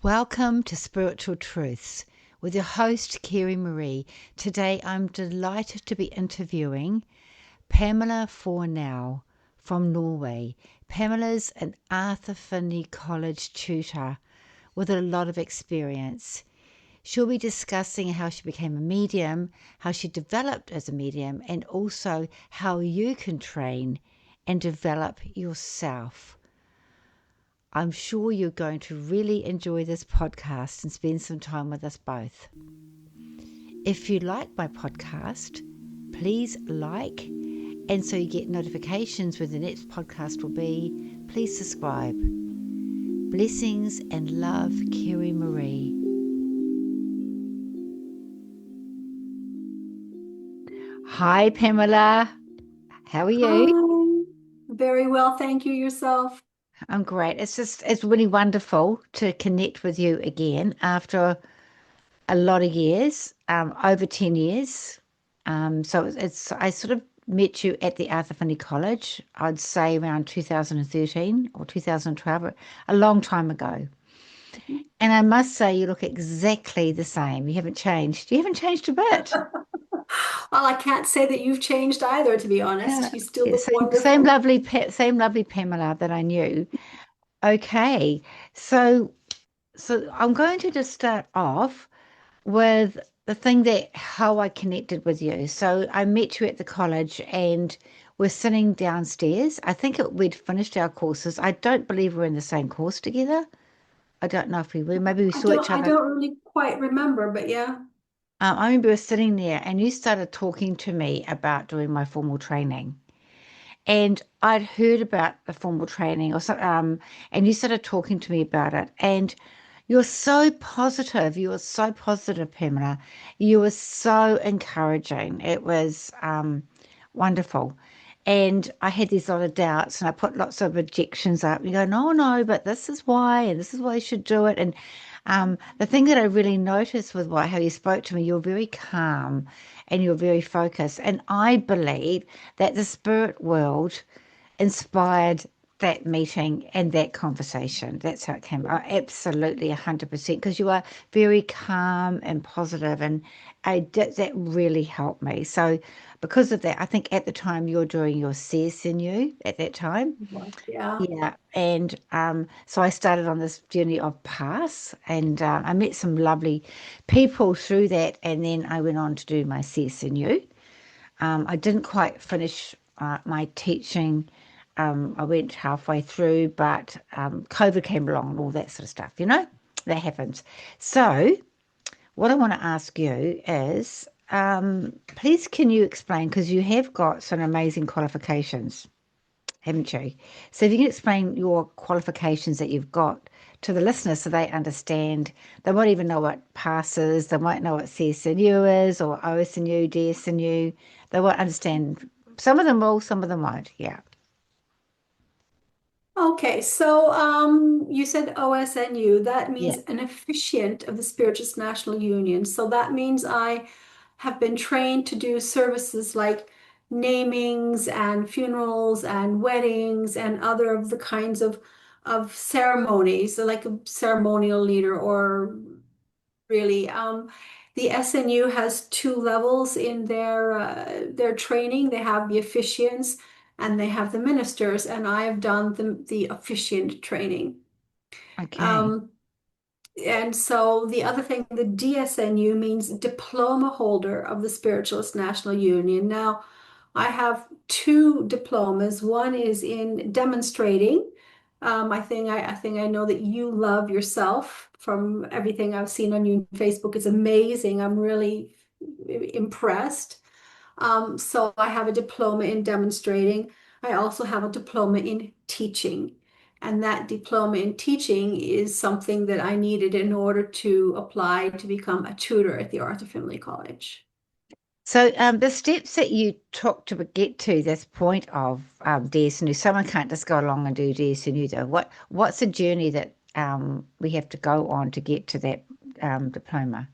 Welcome to Spiritual Truths with your host, Kerry-Marie. Today I'm delighted to be interviewing Pamela Fornell from Norway. Pamela's an Arthur Findlay College tutor with a lot of experience. She'll be discussing how she became a medium, how she developed as a medium, and also how you can train and develop yourself. I'm sure you're going to really enjoy this podcast and spend some time with us both. If you like my podcast, please like, and so you get notifications when the next podcast will be, please subscribe. Blessings and love, Kerry-Marie. Hi, Pamela. How are you? Hi. Very well, thank you. Yourself? I'm great. It's really wonderful to connect with you again after a lot of years, over 10 years. I sort of met you at the Arthur Findlay College, I'd say around 2013 or 2012, a long time ago. And I must say, you look exactly the same. You haven't changed. You haven't changed a bit. Well, I can't say that you've changed either, to be Yeah, honest. You still yeah, look same wonderful. same lovely Pamela that I knew. Okay, so I'm going to just start off with the thing that how I connected with you. So I met you at the college and we're sitting downstairs. We'd finished our courses. I don't believe we're in the same course together. I don't know if we were. Maybe we I saw each don't I other. don't really quite remember, but yeah. I remember we were sitting there and you started talking to me about doing my formal training. And I'd heard about the formal training or something, and you started talking to me about it. And you're so positive. You were so positive, Pamela. You were so encouraging. It was wonderful. And I had these lot of doubts and I put lots of objections up. You go, no, no, but this is why, and this is why you should do it. And the thing that I really noticed was how you spoke to me, you were very calm and you were very focused. And I believe that the spirit world inspired that meeting and that conversation. That's how it came. Oh, absolutely, 100%. Because you are very calm and positive, and that really helped me. So, because of that, I think at the time you were doing your CSNU at that time. Yeah. Yeah, and so I started on this journey of pass, and I met some lovely people through that, and then I went on to do my CSNU. I didn't quite finish my teaching. I went halfway through, but COVID came along and all that sort of stuff, that happens. So, what I want to ask you is please, can you explain? Because you have got some amazing qualifications, haven't you? So, if you can explain your qualifications that you've got to the listeners so they understand, they won't even know what PASS is, they won't know what CSNU is or OSNU, DSNU. They won't understand. Some of them will, some of them won't. Yeah. Okay, so you said OSNU. That Yeah. means an officiant of the Spiritualist National Union. So that means I have been trained to do services like namings and funerals and weddings and other of the kinds of ceremonies, so like a ceremonial leader or really. The SNU has two levels in their training. They have the officiants and they have the ministers, and I have done the officiant training. Okay. Um, and so the other thing, the DSNU means diploma holder of the Spiritualist National Union. Now, I have two diplomas. One is in demonstrating. I think I know that you love yourself from everything I've seen on your Facebook. It's amazing. I'm really impressed. So I have a diploma in demonstrating. I also have a diploma in teaching. And that diploma in teaching is something that I needed in order to apply to become a tutor at the Arthur Findlay College. So the steps that you took to get to this point of DSNU, someone can't just go along and do DSNU though. What's the journey that we have to go on to get to that diploma?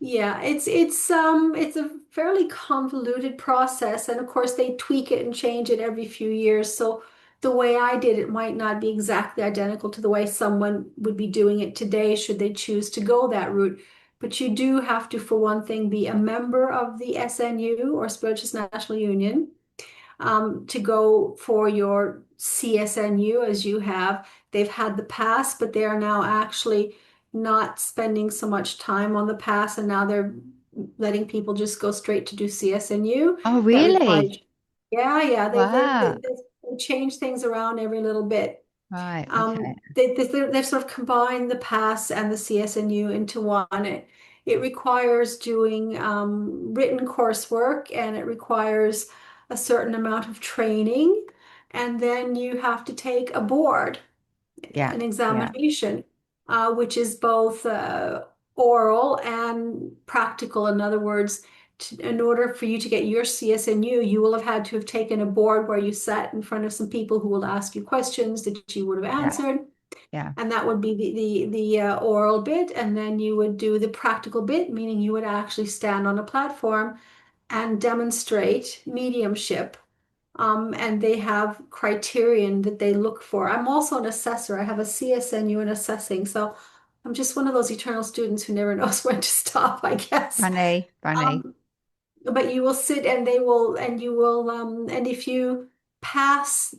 Yeah, it's a fairly convoluted process, and of course they tweak it and change it every few years. So the way I did it might not be exactly identical to the way someone would be doing it today, should they choose to go that route. But you do have to, for one thing, be a member of the SNU or Spiritualist National Union to go for your CSNU as you have. They've had the pass, but they are now actually not spending so much time on the pass, and now they're letting people just go straight to do CSNU. Oh, That requires, really? yeah, yeah, Wow. they change things around every little bit. Right. Okay. They've sort of combined the pass and the CSNU into one. It requires doing written coursework, and it requires a certain amount of training. And then you have to take a board, Yeah. an Yeah. examination, which is both oral and practical. In other words, in order for you to get your CSNU, you will have had to have taken a board where you sat in front of some people who will ask you questions that you would have Yeah. answered. Yeah. And that would be the oral bit. And then you would do the practical bit, meaning you would actually stand on a platform and demonstrate mediumship. And they have criterion that they look for. I'm also an assessor. I have a CSNU in assessing. So I'm just one of those eternal students who never knows when to stop, I guess. Funny. Funny. Um, but you will sit and they will, and you will, and if you pass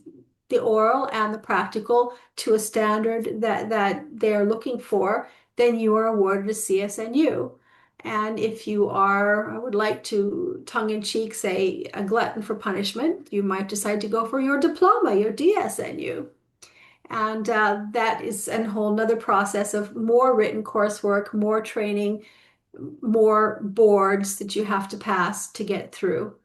the oral and the practical to a standard that they're looking for, then you are awarded a CSNU. And if you are, I would like to tongue in cheek say, a glutton for punishment, you might decide to go for your diploma, your DSNU. And that is a whole nother process of more written coursework, more training, more boards that you have to pass to get through.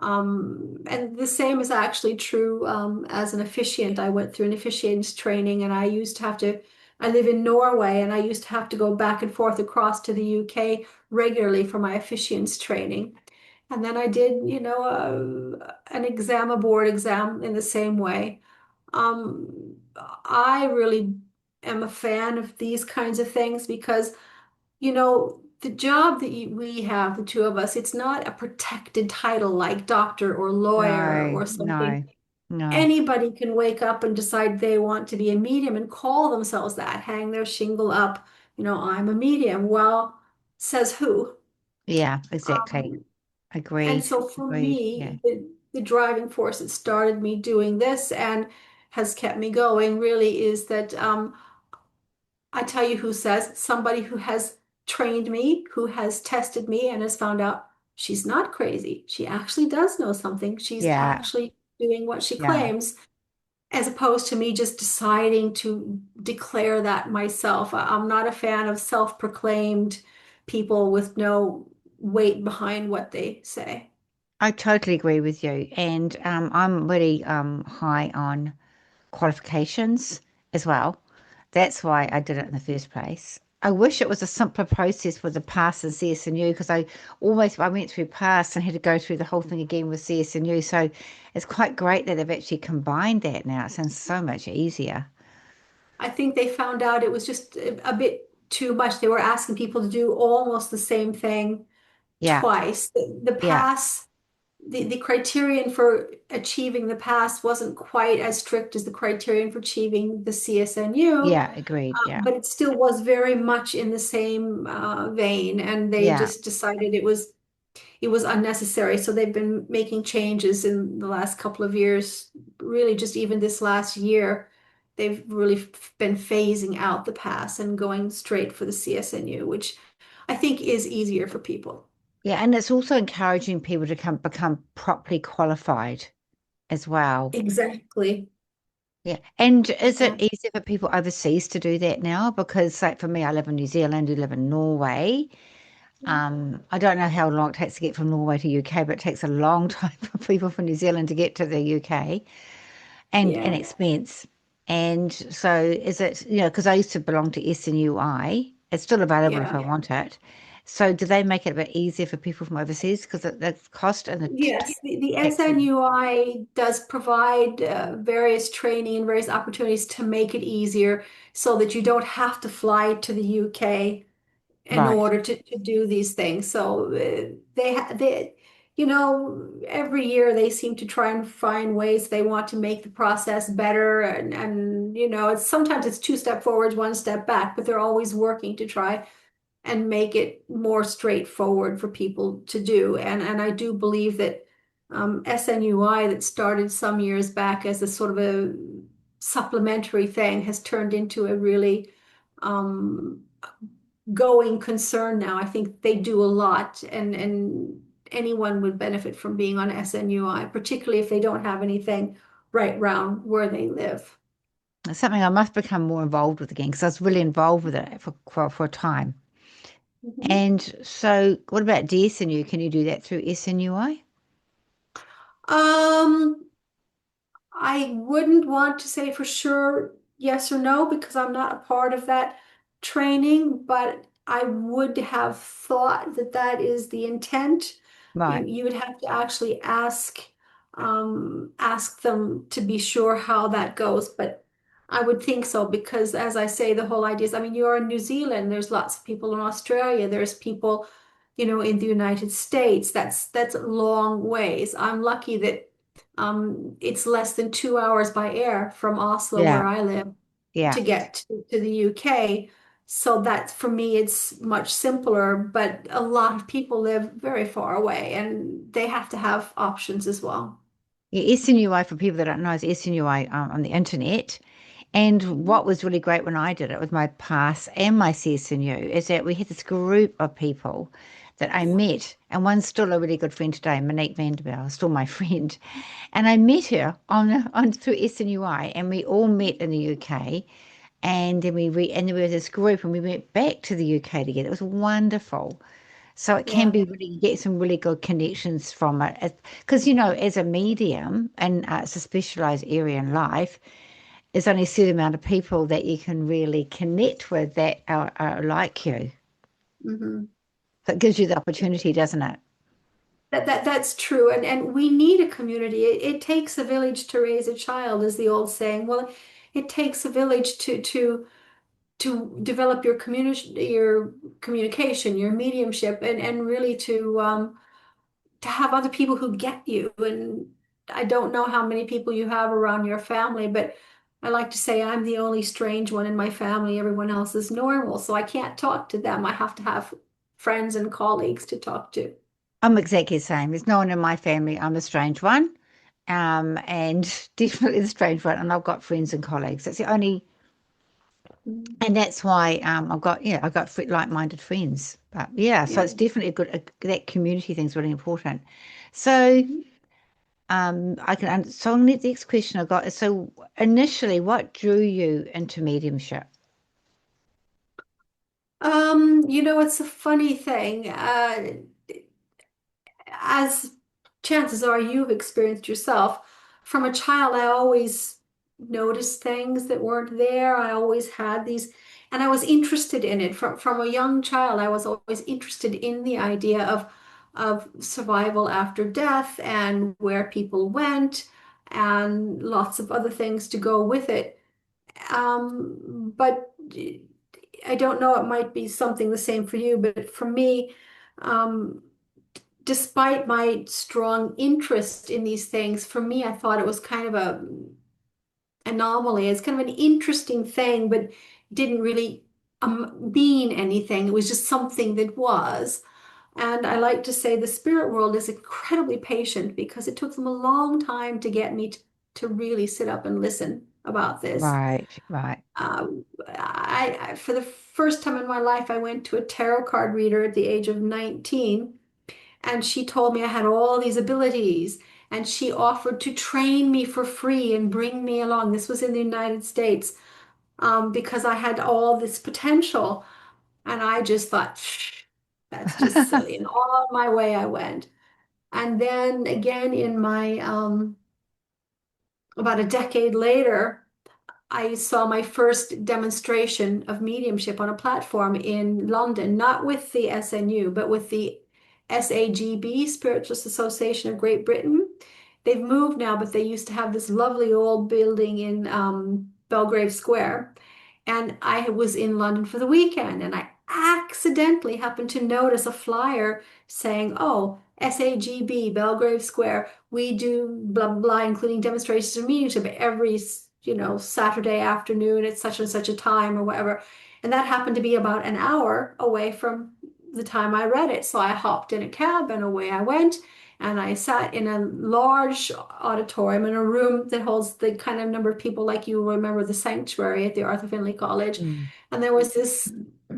And the same is actually true as an officiant. I went through an officiant's training, and I used to have to, I live in Norway, and I used to have to go back and forth across to the UK regularly for my officiant's training. And then I did, an exam, a board exam in the same way. I really am a fan of these kinds of things because the job that we have, the two of us, it's not a protected title like doctor or lawyer No. or something. No. No. Anybody can wake up and decide they want to be a medium and call themselves that, hang their shingle up, I'm a medium. Well, says who? Yeah. Exactly. Um, and Agreed. so for Agreed. Yeah. me, the driving force that started me doing this and has kept me going really is that I tell you who says somebody who has trained me, who has tested me and has found out she's not crazy. She actually does know something. She's Yeah. actually doing what she Yeah. claims, as opposed to me just deciding to declare that myself. I'm not a fan of self-proclaimed people with no weight behind what they say. I totally agree with you. And I'm really high on qualifications as well. That's why I did it in the first place. I wish it was a simpler process with the pass and CSNU because I went through pass and had to go through the whole thing again with CSNU. So it's quite great that they've actually combined that now. It sounds so much easier. I think they found out it was just a bit too much. They were asking people to do almost the same thing Yeah, twice. The yeah, pass, the criterion for achieving the pass wasn't quite as strict as the criterion for achieving the CSNU, yeah, agreed. Yeah, but it still was very much in the same vein, and they yeah. just decided it was unnecessary. So they've been making changes in the last couple of years, really just even this last year. They've really been phasing out the pass and going straight for the CSNU, which I think is easier for people. Yeah, and it's also encouraging people to become properly qualified as well. Exactly. Yeah. And is it Yeah. easier for people overseas to do that now? Because like for me, I live in New Zealand, you live in Norway. I don't know how long it takes to get from Norway to UK, but it takes a long time for people from New Zealand to get to the UK and Yeah. expense. And so is it, because I used to belong to SNUI, it's still available if Yeah. I want it. So do they make it a bit easier for people from overseas? Because the cost and the Yes, the tax. SNUI does provide various training and various opportunities to make it easier so that you don't have to fly to the UK in Right. order to do these things. So every year they seem to try and find ways they want to make the process better. And sometimes it's two step forwards, one step back, but they're always working to try and make it more straightforward for people to do. And I do believe that SNUI, that started some years back as a sort of a supplementary thing, has turned into a really um, going concern now. I think they do a lot, and anyone would benefit from being on SNUI, particularly if they don't have anything right round where they live. It's something I must become more involved with again because I was really involved with it for a time. Mhm. And so, what about DSNU? Can you do that through SNUI? Um, I wouldn't want to say for sure yes or no because I'm not a part of that training, but I would have thought that that is the intent. You Right. you would have to actually ask them to be sure how that goes, but I would think so because, as I say, the whole idea is, I mean, you're in New Zealand, there's lots of people in Australia, there's people, in the United States. That's long ways. I'm lucky that it's less than 2 hours by air from Oslo, Yeah. where I live, Yeah. to get to the UK. So that for me, it's much simpler, but a lot of people live very far away and they have to have options as well. Yeah, SNUI, for people that don't know, is SNUI on the internet. And Mhm. what was really great when I did it with my pass and my CSNU is that we had this group of people that I met, and one's still a really good friend today, Monique Vanderbilt, still my friend. And I met her on through SNUI, and we all met in the UK. And then and there was this group, and we went back to the UK together. It was wonderful. So it can Yeah. be really, you get some really good connections from it. Because, as a medium, and it's a specialized area in life, there's only a certain amount of people that you can really connect with that are like you. hmm So it gives you the opportunity, doesn't it? that's true. And we need a community. It takes a village to raise a child, is the old saying. Well, it takes a village to develop your communication, your mediumship, and really to have other people who get you. And I don't know how many people you have around your family, but I like to say I'm the only strange one in my family. Everyone else is normal, so I can't talk to them. I have to have friends and colleagues to talk to. I'm exactly the same. There's no one in my family. I'm a strange one. And definitely the strange one. And I've got friends and colleagues. That's the only, Mhm. and that's why I've got like-minded friends. But yeah, so Yeah. it's definitely a good, that community thing's really important. So, so the next question I got is, so initially, what drew you into mediumship? It's a funny thing. As chances are you've experienced yourself, from a child, I always noticed things that weren't there. I always had these, and I was interested in it. From a young child, I was always interested in the idea of survival after death and where people went and lots of other things to go with it. But I don't know, it might be something the same for you, but for me, um, despite my strong interest in these things, for me, I thought it was kind of a anomaly. It's kind of an interesting thing, but didn't really mean anything. It was just something that was. And I like to say the spirit world is incredibly patient because it took them a long time to get me to really sit up and listen about this. Right, right. For the first time in my life, I went to a tarot card reader at the age of 19. And she told me I had all these abilities. And she offered to train me for free and bring me along. This was in the United States, because I had all this potential. And I just thought, "Psh, that's just silly." And on my way I went. And then again, about a decade later, I saw my first demonstration of mediumship on a platform in London, not with the SNU, but with the SAGB, Spiritualist Association of Great Britain. They've moved now, but they used to have this lovely old building in Belgrave Square. And I was in London for the weekend, and I accidentally happened to notice a flyer saying, "Oh, SAGB, Belgrave Square, we do blah blah blah, including demonstrations and meetings every, Saturday afternoon at such and such a time or whatever." And that happened to be about an hour away from the time I read it. So I hopped in a cab and away I went. And I sat in a large auditorium in a room that holds the kind of number of people like you remember the sanctuary at the Arthur Findlay College. Mm. And there was this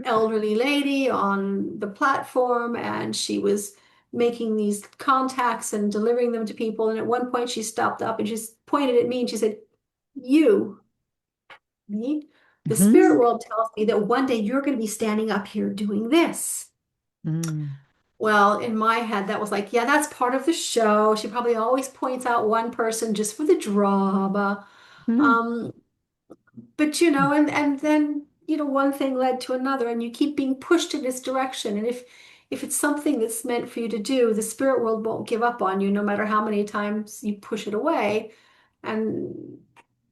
elderly lady on the platform, and she was making these contacts and delivering them to people. And at one point, she stopped up and she pointed at me and she said, "You, me, the spirit Mhm. world tells me that one day you're going to be standing up here doing this." Mm. Well, in my head, that was like, yeah, that's part of the show. She probably always points out one person just for the drama. Mm. Um, but and then one thing led to another, and you keep being pushed in this direction. And if it's something that's meant for you to do, the spirit world won't give up on you, no matter how many times you push it away. And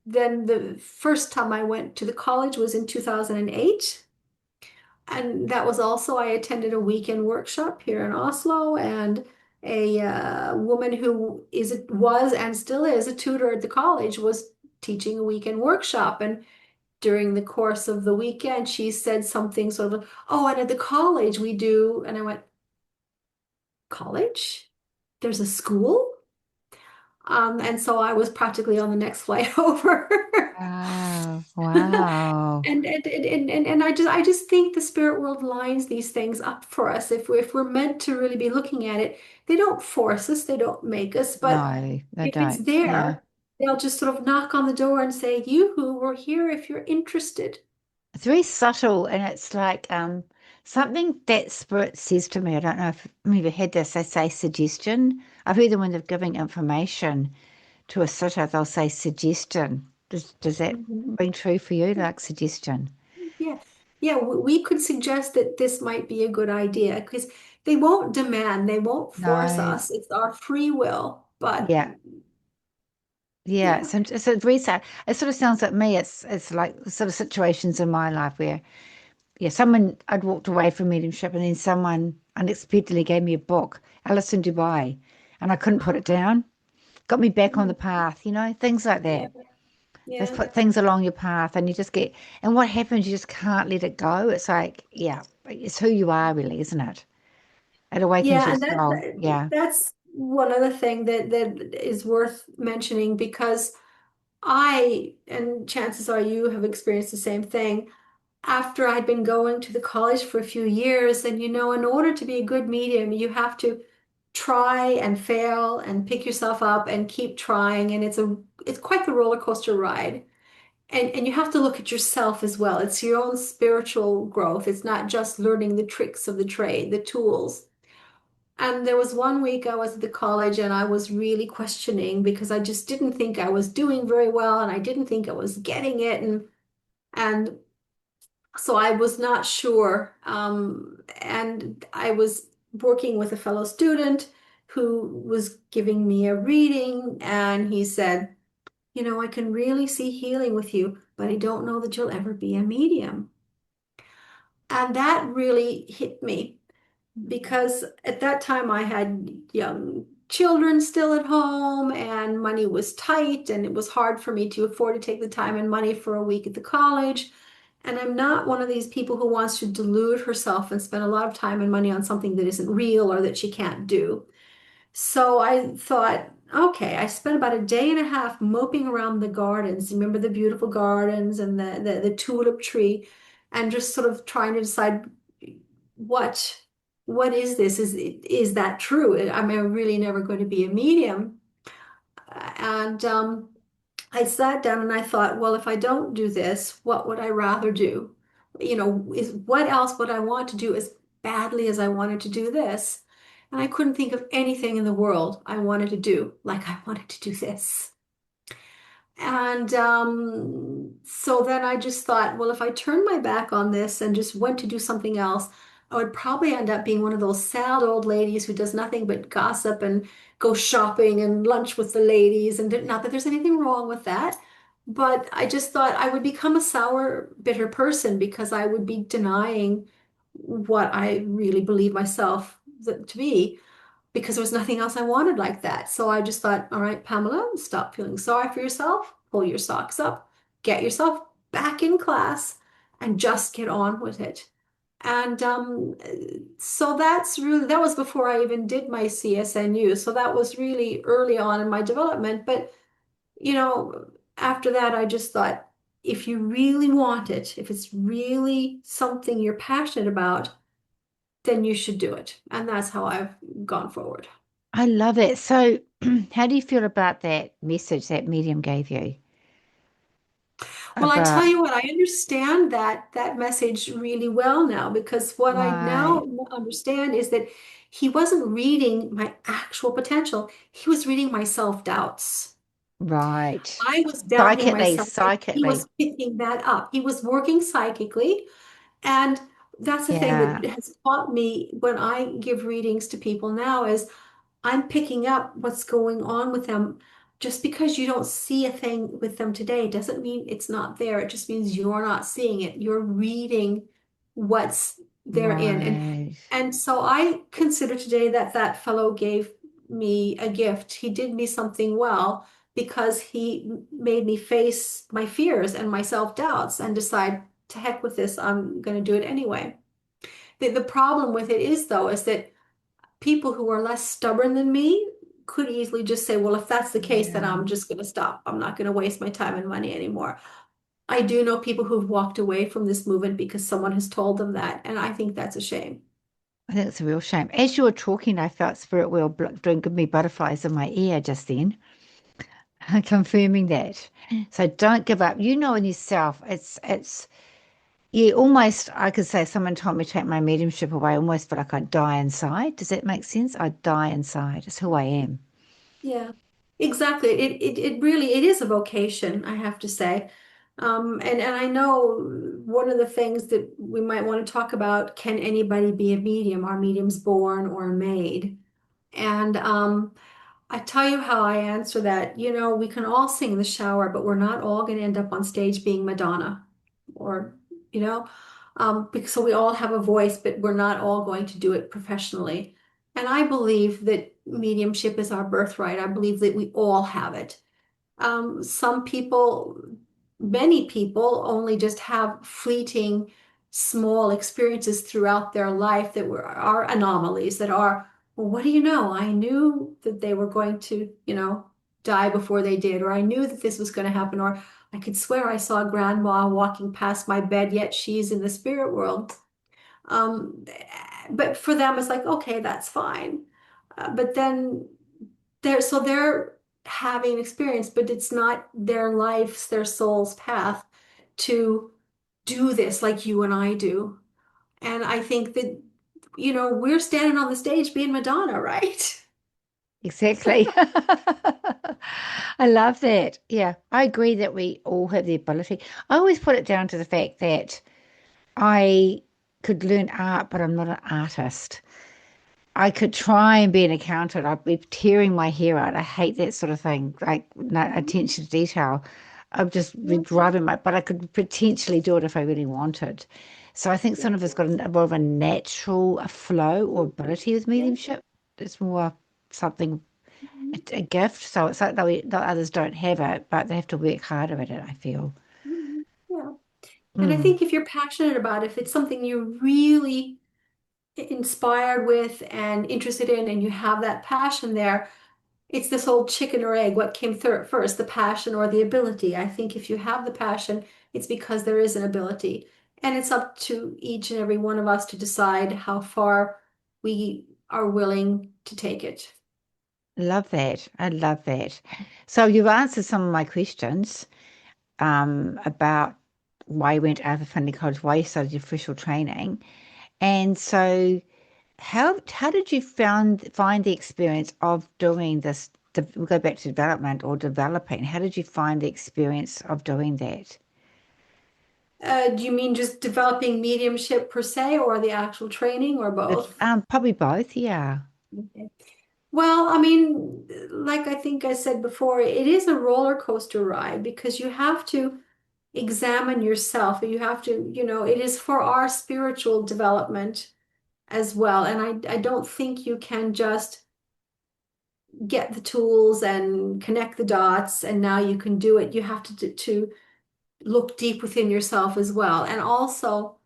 then the first time I went to the college was in 2008. And that was also, I attended a weekend workshop here in Oslo, and a woman who was and still is a tutor at the college was teaching a weekend workshop. And during the course of the weekend, she said something sort of, "Oh, and at the college we do," and I went, "College? There's a school?" And so I was practically on the next flight over. Wow. Wow. And I just think the spirit world lines these things up for us. If we're meant to really be looking at it, they don't force us, they don't make us, but No, they if it's don't. Yeah. there, they'll just sort of knock on the door and say, "You who we're here if you're interested." It's very subtle and it's like something that spirit says to me. I don't know if you've ever had this, they say suggestion. I've heard them when they're giving information to a sitter, they'll say suggestion. Does that Mhm. ring true for you, like suggestion? Yeah. Yeah, we could suggest that this might be a good idea because they won't demand, they won't force No. us. It's our free will. But Yeah. Yeah. yeah. So research, it sort of sounds like me, it's like sort of situations in my life where yeah, someone I'd walked away from mediumship and then someone unexpectedly gave me a book, Alice in Dubai, and I couldn't put it down. Got me back on the path, things like Yeah. that. Let's Yeah. put things along your path and you just get, and what happens, you just can't let it go. It's like, yeah, it's who you are really, isn't it? It awakens Yeah, your and that, soul. that Yeah. that's one other thing that is worth mentioning because and chances are you have experienced the same thing. After I'd been going to the college for a few years, and in order to be a good medium, you have to try and fail and pick yourself up and keep trying, and it's quite the roller coaster ride. And you have to look at yourself as well. It's your own spiritual growth. It's not just learning the tricks of the trade, the tools. And there was one week I was at the college and I was really questioning because I just didn't think I was doing very well and I didn't think I was getting it. And so I was not sure. And I was working with a fellow student who was giving me a reading, and he said, "I can really see healing with you, but I don't know that you'll ever be a medium." And that really hit me because at that time I had young children still at home and money was tight and it was hard for me to afford to take the time and money for a week at the college. And I'm not one of these people who wants to delude herself and spend a lot of time and money on something that isn't real or that she can't do. So I thought, okay, I spent about a day and a half moping around the gardens. Remember the beautiful gardens and the tulip tree, and just sort of trying to decide what what is this? Is that true? I mean, I'm really never going to be a medium. And I sat down and I thought, well, if I don't do this, what would I rather do? Is what else would I want to do as badly as I wanted to do this? And I couldn't think of anything in the world I wanted to do like I wanted to do this. And so then I just thought, well, if I turned my back on this and just went to do something else, I would probably end up being one of those sad old ladies who does nothing but gossip and go shopping and lunch with the ladies. And not that there's anything wrong with that, but I just thought I would become a sour, bitter person because I would be denying what I really believe myself to be, because there was nothing else I wanted like that. So I just thought, all right, Pamela, stop feeling sorry for yourself, pull your socks up, get yourself back in class, and just get on with it. And so that was before I even did my CSNU. So that was really early on in my development. But, you know, after that, I just thought, if you really want it, if it's really something you're passionate about, then you should do it. And that's how I've gone forward. I love it. So, how do you feel about that message that medium gave you Well, I tell about you what, I understand that message really well now, because what I right, now understand is that he wasn't reading my actual potential. He was reading my self-doubts. right, I was doubting psychically, myself, and he psychically? was picking that up. He was working psychically, and that's the thing Yeah, that has taught me when I give readings to people now is I'm picking up what's going on with them. Just because you don't see a thing with them today doesn't mean it's not there. It just means you're not seeing it. You're reading what's therein. right. And so I consider today that that fellow gave me a gift. He did me something well because he made me face my fears and my self-doubts and decide, to heck with this, I'm going to do it anyway. The problem with it is, though, is that people who are less stubborn than me could easily just say, well, if that's the case, then Yeah. I'm just going to stop. I'm not going to waste my time and money anymore. I do know people who've walked away from this movement because someone has told them that, and I think that's a shame. I think it's a real shame. As you were talking, I felt spirit wheel doing give me butterflies in my ear just then, confirming that. So don't give up. You know in yourself, it's yeah, almost I could say someone told me to take my mediumship away, I almost feel like I'd die inside. Does that make sense? I'd die inside. It's who I am. Yeah, exactly. It really it is a vocation, I have to say. And I know one of the things that we might want to talk about, can anybody be a medium? Are mediums born or made? And I tell you how I answer that. We can all sing in the shower, but we're not all going to end up on stage being Madonna, or, you know, because so we all have a voice, but we're not all going to do it professionally. And I believe that mediumship is our birthright. I believe that we all have it. Some people, many people only just have fleeting, small experiences throughout their life that are anomalies, that are, well, what do you know? I knew that they were going to, die before they did, or I knew that this was going to happen, or I could swear I saw grandma walking past my bed, yet she's in the spirit world. Um, but for them, it's like, okay, that's fine. But then they're having an experience, but it's not their life's, their soul's path to do this like you and I do. And I think that, we're standing on the stage being Madonna, right? Exactly. I love that. Yeah, I agree that we all have the ability. I always put it down to the fact that I could learn art, but I'm not an artist. I could try and be an accountant. I'd be tearing my hair out. I hate that sort of thing, like no attention to detail. I'd just be driving my, but I could potentially do it if I really wanted. So I think Yeah. some of us got more of a natural a flow or ability with Yeah. mediumship. It's more something, Mhm. a gift. So it's like the others don't have it, but they have to work harder at it, I feel. Mhm. Yeah. And I Mm. think if you're passionate about it, if it's something you're really inspired with and interested in, and you have that passion there, it's this old chicken or egg. What came first, the passion or the ability? I think if you have the passion, it's because there is an ability. And it's up to each and every one of us to decide how far we are willing to take it. Love that. I love that. So you've answered some of my questions. About why you went to Arthur Findlay College, why you started your official training. And so how did you find the experience of doing this? We'll go back to development or developing. How did you find the experience of doing that? Do you mean just developing mediumship per se, or the actual training, or both? Probably both, yeah. Okay. Well, I mean, like I think I said before, it is a roller coaster ride, because you have to. examine yourself. You have to, it is for our spiritual development as well. And I don't think you can just get the tools and connect the dots and now you can do it. You have to look deep within yourself as well. And also,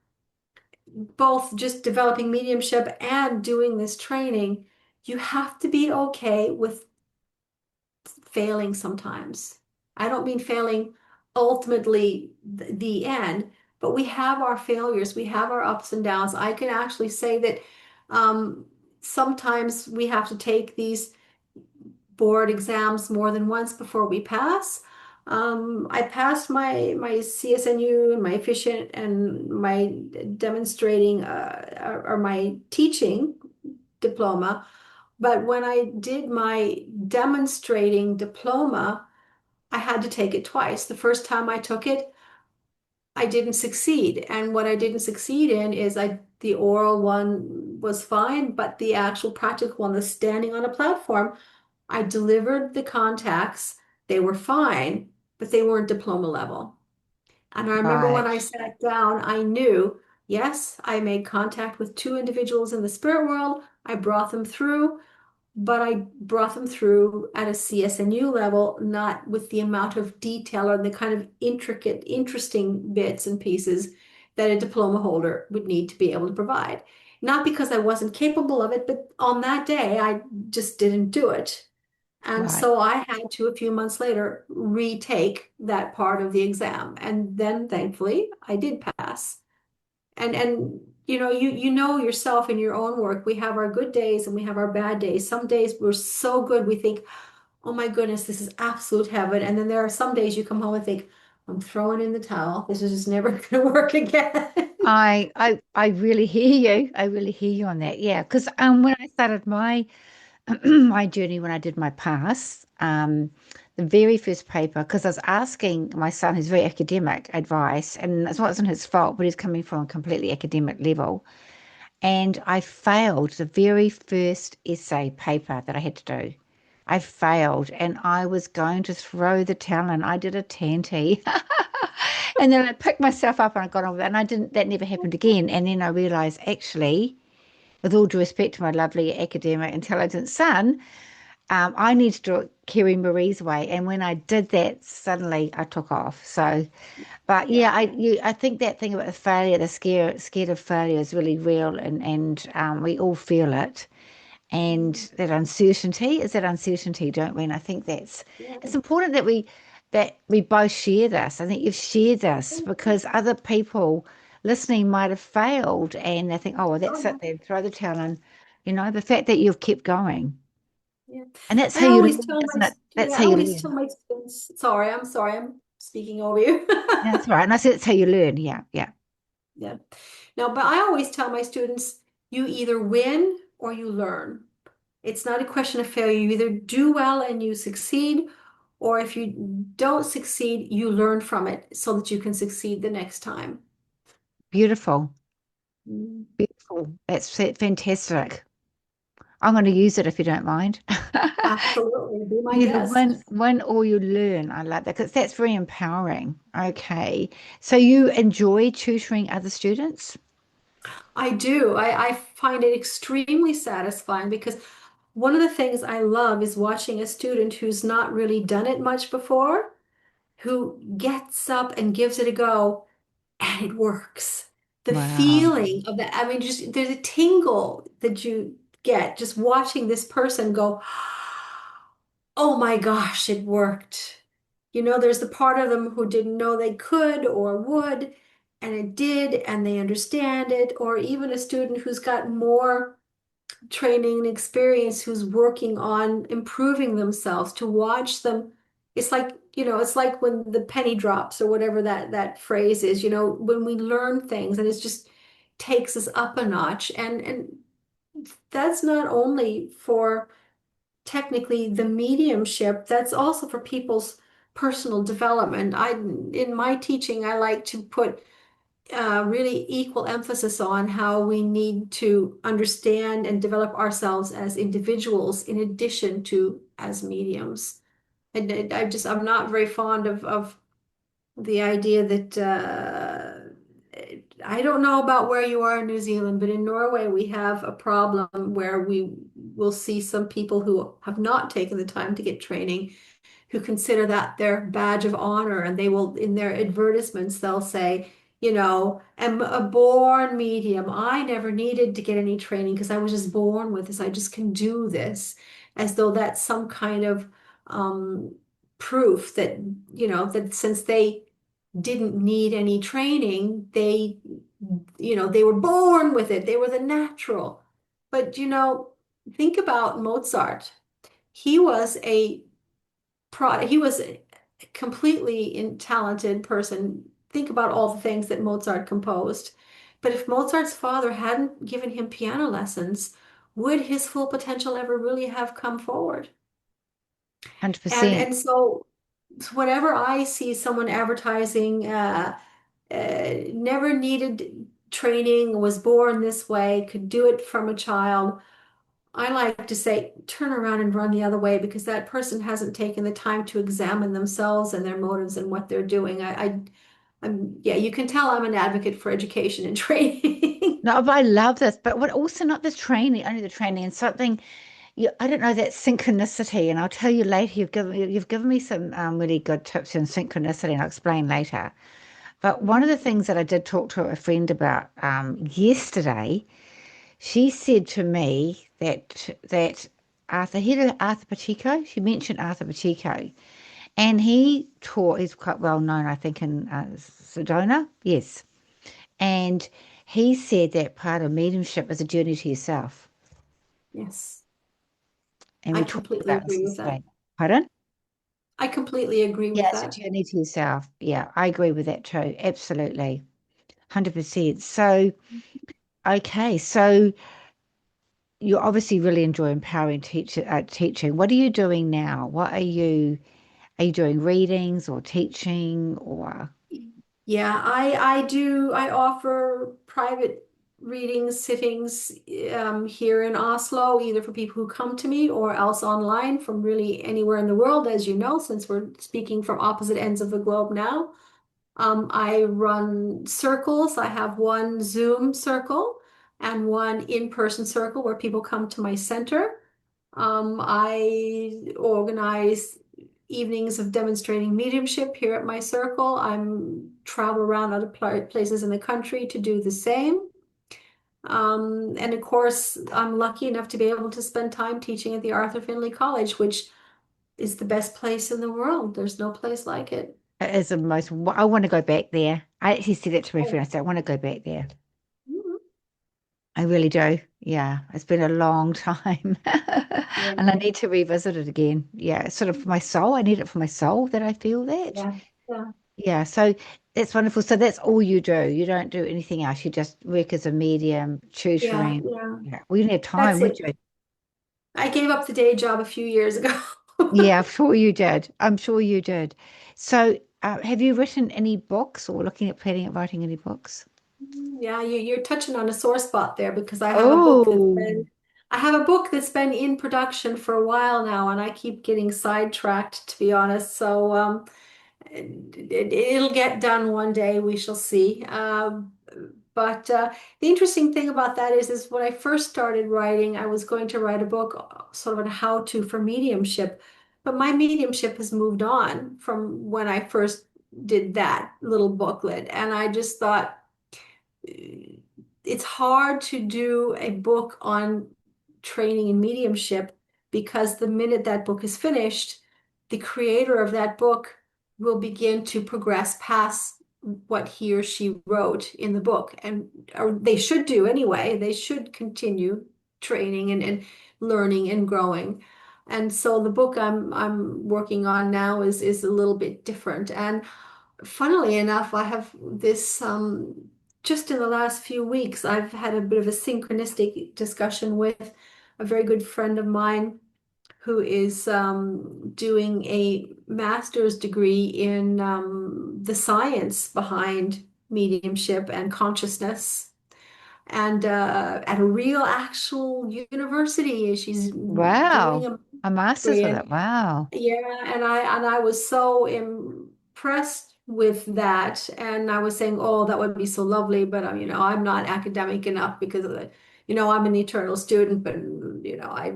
both just developing mediumship and doing this training, you have to be okay with failing sometimes. I don't mean failing ultimately the end, but we have our failures, we have our ups and downs. I can actually say that um, sometimes we have to take these board exams more than once before we pass. I passed my CSNU and my efficient and my demonstrating or my teaching diploma. But when I did my demonstrating diploma, I had to take it twice. The first time I took it, I didn't succeed. And what I didn't succeed in is the oral one was fine, but the actual practical one, the standing on a platform, I delivered the contacts. They were fine, but they weren't diploma level. And I remember when I Right. sat down, I knew, yes, I made contact with two individuals in the spirit world. I brought them through, but I brought them through at a CSNU level, not with the amount of detail or the kind of intricate, interesting bits and pieces that a diploma holder would need to be able to provide. Not because I wasn't capable of it, but on that day, I just didn't do it. And Right. so I had to, a few months later, retake that part of the exam. And then thankfully I did pass. And you know yourself in your own work. We have our good days and we have our bad days. Some days we're so good we think, oh my goodness, this is absolute heaven. And then there are some days you come home and think, I'm throwing in the towel. This is just never going to work again. I really hear you. I really hear you on that. Yeah, because when I started my my journey when I did my pass, the very first paper, because I was asking my son, who's very academic, advice, and it wasn't his fault, but he's coming from a completely academic level. And I failed the very first essay paper that I had to do. I failed, and I was going to throw the towel in. I did a tanty. And then I picked myself up and I got on with it. And I didn't, that never happened again. And then I realized actually, with all due respect to my lovely academic, intelligent son, I need to do it Kerry-Marie's way. And when I did that, suddenly I took off. So, but yeah, Yeah. I think that thing about the failure, the scared of failure is really real, and we all feel it. And that uncertainty, don't we? And I think Yeah. it's important that we both share this. I think you've shared this because other people listening might have failed and they think, oh, well, Oh, that's yeah. it, then throw the towel in. The fact that you've kept going. Yeah. And that's I how you always learn, tell my, isn't it? That's yeah, how I you always tell learn. my students, sorry, I'm speaking over you. Yeah, that's right. And I said that's how you learn. Yeah, yeah. Yeah. No, but I always tell my students, you either win or you learn. It's not a question of failure. You either do well and you succeed, or if you don't succeed, you learn from it so that you can succeed the next time. Beautiful. Mm. Beautiful. That's fantastic. I'm going to use it if you don't mind. Absolutely. Be my You either guest. win or you learn. I like that because that's very empowering. Okay. So you enjoy tutoring other students? I do. I find it extremely satisfying because one of the things I love is watching a student who's not really done it much before, who gets up and gives it a go, and it works. The Wow. feeling of that, I mean, just there's a tingle that you get just watching this person go, oh my gosh, it worked. There's the part of them who didn't know they could or would, and it did, and they understand it, or even a student who's got more training and experience who's working on improving themselves to watch them. It's like when the penny drops or whatever that phrase is, when we learn things and it just takes us up a notch. And that's not only for technically the mediumship, that's also for people's personal development. In my teaching, I like to put really equal emphasis on how we need to understand and develop ourselves as individuals in addition to as mediums. And I'm not very fond of The idea that I don't know about where you are in New Zealand, but in Norway we have a problem where we will see some people who have not taken the time to get training, who consider that their badge of honor, and they will, in their advertisements, they'll say, am a born medium. I never needed to get any training because I was just born with this. I just can do this, as though that's some kind of um, proof that, that since they didn't need any training, they were born with it. They were the natural. But, think about Mozart. He was he was a completely talented person. Think about all the things that Mozart composed. But if Mozart's father hadn't given him piano lessons, would his full potential ever really have come forward? And 100%. and so whenever I see someone advertising, never needed training, was born this way, could do it from a child, I like to say, turn around and run the other way because that person hasn't taken the time to examine themselves and their motives and what they're doing. Yeah, you can tell I'm an advocate for education and training. No, but I love this, but what also not the training, only the training and something I don't know that synchronicity, and I'll tell you later. You've given me some really good tips on synchronicity, and I'll explain later. But one of the things that I did talk to a friend about yesterday, she said to me that Arthur Pacheco. She mentioned Arthur Pacheco, and he taught. He's quite well known, I think, in Sedona. Yes, and he said that part of mediumship is a journey to yourself, Yes, and I we talked completely about this agree with that. yesterday. Pardon? I completely agree Yeah, with it's a that. journey to yourself. Yeah, I agree with that too. Absolutely. 100%. So, okay. So you obviously really enjoy empowering teaching. What are you doing now? Are you doing readings or teaching or Yeah, I do. I offer private readings, sittings here in Oslo, either for people who come to me or else online from really anywhere in the world, as you know, since we're speaking from opposite ends of the globe now. I run circles. I have one Zoom circle and one in-person circle where people come to my center. I organize evenings of demonstrating mediumship here at my circle. I'm travel around other places in the country to do the same. And of course, I'm lucky enough to be able to spend time teaching at the Arthur Findlay College, which is the best place in the world. There's no place like it. it is the most, I want to go back there. I actually said it to my Oh, friend. I said, I want to go back there. mhm. I really do. Yeah, it's been a long time. And I Yeah, need to revisit it again. Yeah, it's sort of for my soul. I need it for my soul that I feel that. yeah, yeah, Yeah, so that's wonderful. So that's all you do. You don't do anything else. You just work as a medium, yeah, tutoring. yeah. Yeah. Well, you didn't have time, That's would it. you? I gave up the day job a few years ago. Yeah, I'm sure you did. I'm sure you did. So, have you written any books or looking at planning at writing any books? Yeah, you're touching on a sore spot there because Oh, I have a book that's been in production for a while now, and I keep getting sidetracked, to be honest. So it'll get done one day. We shall see. But the interesting thing about that is when I first started writing, I was going to write a book, sort of a how-to for mediumship. But my mediumship has moved on from when I first did that little booklet, and I just thought it's hard to do a book on training in mediumship because the minute that book is finished, the creator of that book will begin to progress past what he or she wrote in the book. And or they should do anyway. They should continue training and learning and growing. And so the book I'm working on now is a little bit different. And funnily enough, I have this just in the last few weeks, I've had a bit of a synchronistic discussion with a very good friend of mine who is doing a master's degree in the science behind mediumship and consciousness. And at a real actual university, she's doing wow. a A master's degree. with And it. Wow. yeah, and I was so impressed with that. And I was saying, oh, that would be so lovely, but I'm not academic enough because of I'm an eternal student, but I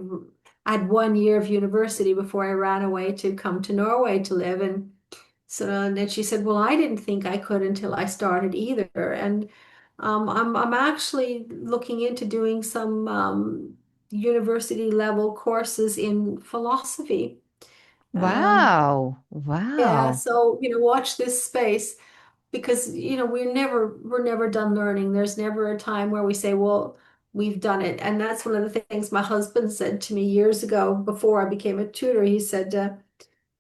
had 1 year of university before I ran away to come to Norway to live. And then she said, well, I didn't think I could until I started either. And I'm actually looking into doing some university level courses in philosophy. Um, Wow. yeah, Wow. so watch this space because we're never done learning. There's never a time where we say, well, we've done it. And that's one of the things my husband said to me years ago before I became a tutor. He said,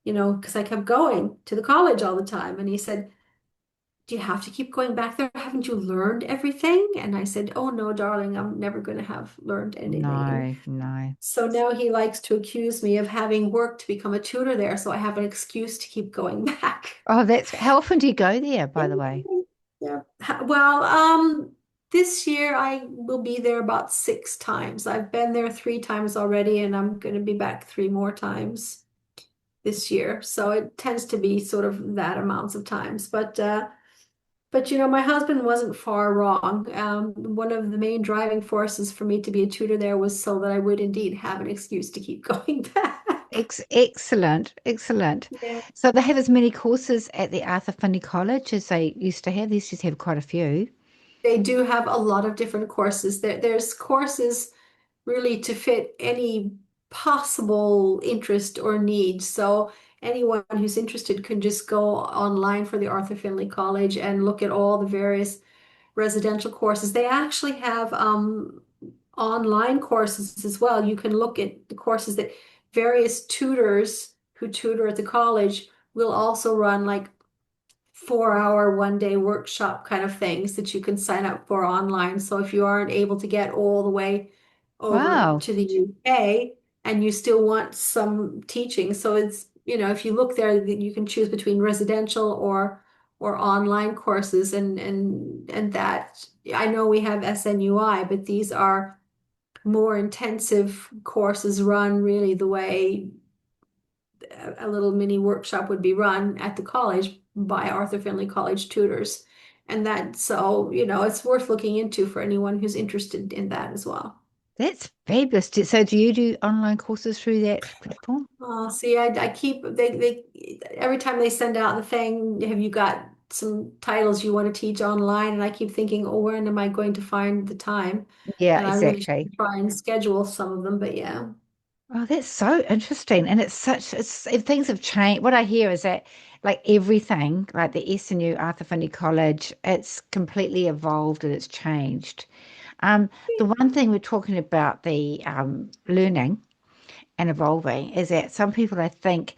because I kept going to the college all the time, and he said, do you have to keep going back there? Haven't you learned everything? And I said, oh no, darling, I'm never going to have learned anything. And No, no. so now he likes to accuse me of having worked to become a tutor there, so I have an excuse to keep going back. Oh, that's how often do you go there, by the way? Yeah. Well, this year I will be there about 6 times. I've been there 3 times already, and I'm going to be back 3 more times this year. So it tends to be sort of that amounts of times. But my husband wasn't far wrong. One of the main driving forces for me to be a tutor there was so that I would indeed have an excuse to keep going back. Excellent, excellent. Yeah. So they have as many courses at the Arthur Findlay College as they used to have. They used to have quite a few. They do have a lot of different courses. There's courses really to fit any possible interest or need. So anyone who's interested can just go online for the Arthur Findlay College and look at all the various residential courses. They actually have online courses as well. You can look at the courses that various tutors who tutor at the college will also run, like 4 hour, 1 day workshop kind of things that you can sign up for online. So if you aren't able to get all the way over Wow, to the UK and you still want some teaching, so if you look there, you can choose between residential or online courses, and that I know we have SNUI, but these are more intensive courses run really the way a little mini workshop would be run at the college by Arthur Findlay College tutors. And it's worth looking into for anyone who's interested in that as well. that's fabulous. So do you do online courses through that platform? See, I keep they every time they send out the thing, have you got some titles you want to teach online? And I keep thinking, oh, when am I going to find the time? Yeah, And I really exactly. should try and schedule some of them, but yeah. Oh, that's so interesting. And if things have changed. What I hear is that like everything, like the SNU Arthur Finney College, it's completely evolved and it's changed. The one thing we're talking about the learning and evolving is that some people, I think,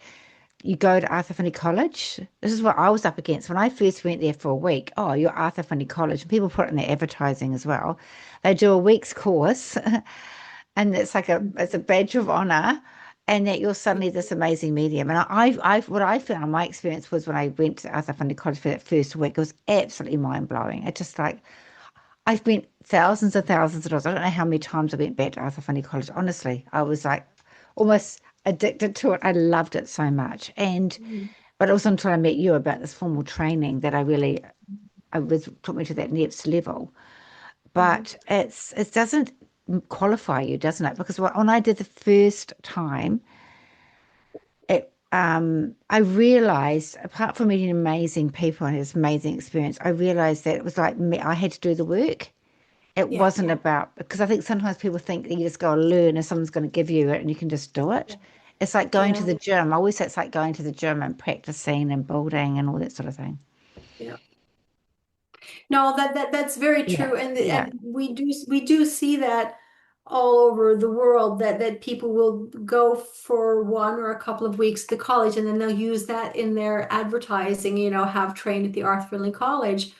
you go to Arthur Finney College. This is what I was up against when I first went there for a week. Oh, you're Arthur Finney College. And people put it in their advertising as well. They do a week's course and it's a badge of honor, and that you're suddenly this amazing medium. And what I found my experience was when I went to Arthur Findlay College for that first week, it was absolutely mind blowing. It just like I spent thousands and thousands of dollars. I don't know how many times I went back to Arthur Findlay College. Honestly, I was like almost addicted to it. I loved it so much, but it wasn't until I met you about this formal training that I was took me to that next level. Mhm. But it doesn't qualify you, doesn't it? Because when I did the first time, I realized, apart from meeting amazing people and this amazing experience, I realized that it was like me, I had to do the work. It Yeah, wasn't about, because I think sometimes people think that you just go and learn and someone's going to give you it and you can just do it. yeah, It's like going to yeah, the gym. I always say it's like going to the gym and practicing and building and all that sort of thing. yeah. No, that's very Yeah, true, and yeah, and we do see that all over the world that people will go for 1 or a couple of weeks to college, and then they'll use that in their advertising. Have trained at the Arthur Findlay College.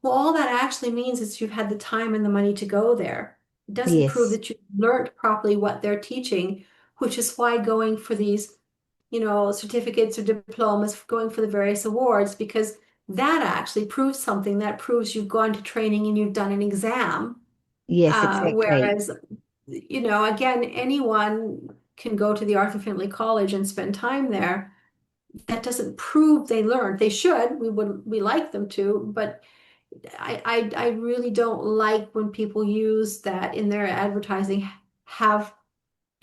Well, all that actually means is you've had the time and the money to go there. It doesn't prove yes, that you've learned properly what they're teaching, which is why going for these certificates or diplomas, going for the various awards, because that actually proves something. That proves you've gone to training and you've done an exam. yes, exactly. Whereas, again, anyone can go to the Arthur Findlay College and spend time there. that doesn't prove they learned. They should. We like them to, but I really don't like when people use that in their advertising. Have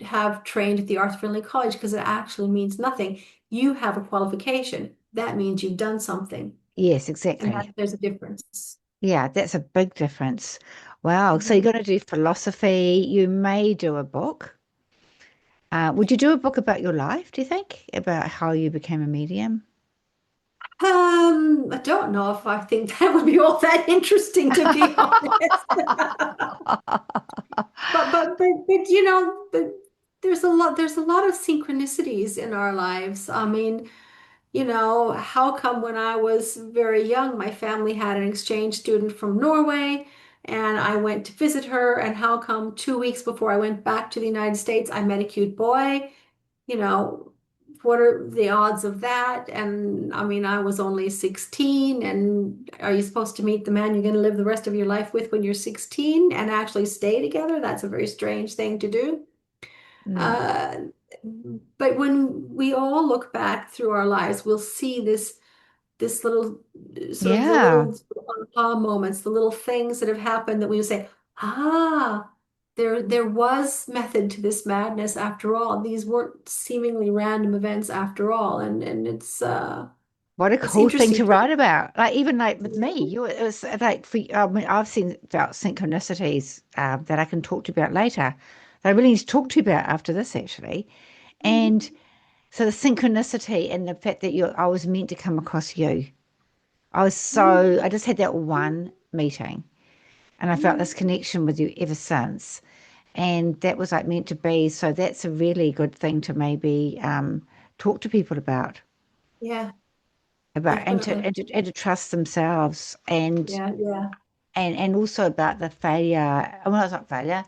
have trained at the Arthur Findlay College, because it actually means nothing. You have a qualification. That means you've done something, Yes, and that exactly. there's a difference. Yeah, that's a big difference. Wow. So you're Mhm. going to do philosophy. You may do a book. Would you do a book about your life, do you think? About how you became a medium? I don't know if I think that would be all that interesting, to be honest. But but there's a lot of synchronicities in our lives. I mean, how come when I was very young, my family had an exchange student from Norway, and I went to visit her, and how come 2 weeks before I went back to the United States, I met a cute boy? You know, what are the odds of that? And I mean, I was only 16, and are you supposed to meet the man you're going to live the rest of your life with when you're 16 and actually stay together? That's a very strange thing to do. Mm. Uh, but when we all look back through our lives, we'll see this little sort of the Yeah. little aha moments, the little things that have happened that we say, ah, there was method to this madness after all. These weren't seemingly random events after all, and What a it's cool thing interesting to to write about. Like even like with me, it was like for I mean, I've seen about synchronicities that I can talk to you about later. That I really need to talk to you about after this actually. And Mhm. so the synchronicity and the fact that I was meant to come across you. Mhm. I just had that one meeting and I felt this Mhm. connection with you ever since. And that was like meant to be. So that's a really good thing to maybe talk to people Yeah, about definitely. and to trust themselves Yeah, yeah. and also about the failure. Well, it's not failure,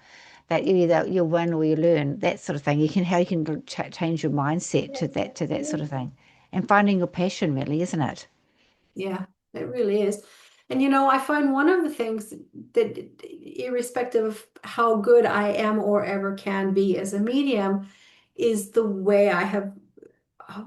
that you either you win or you learn, that sort of thing. You can how you can change your mindset Yeah, to that yeah. sort of thing, and finding your passion, really, isn't it? Yeah, it really is. And I find one of the things that, irrespective of how good I am or ever can be as a medium, is the way I have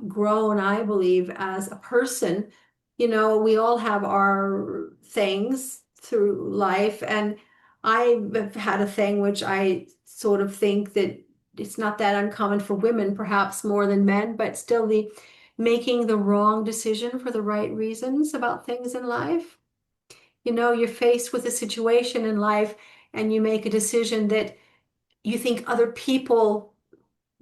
grown, I believe, as a person. We all have our things through life, and I have had a thing which I sort of think that it's not that uncommon for women, perhaps more than men, but still the making the wrong decision for the right reasons about things in life. You're faced with a situation in life and you make a decision that you think other people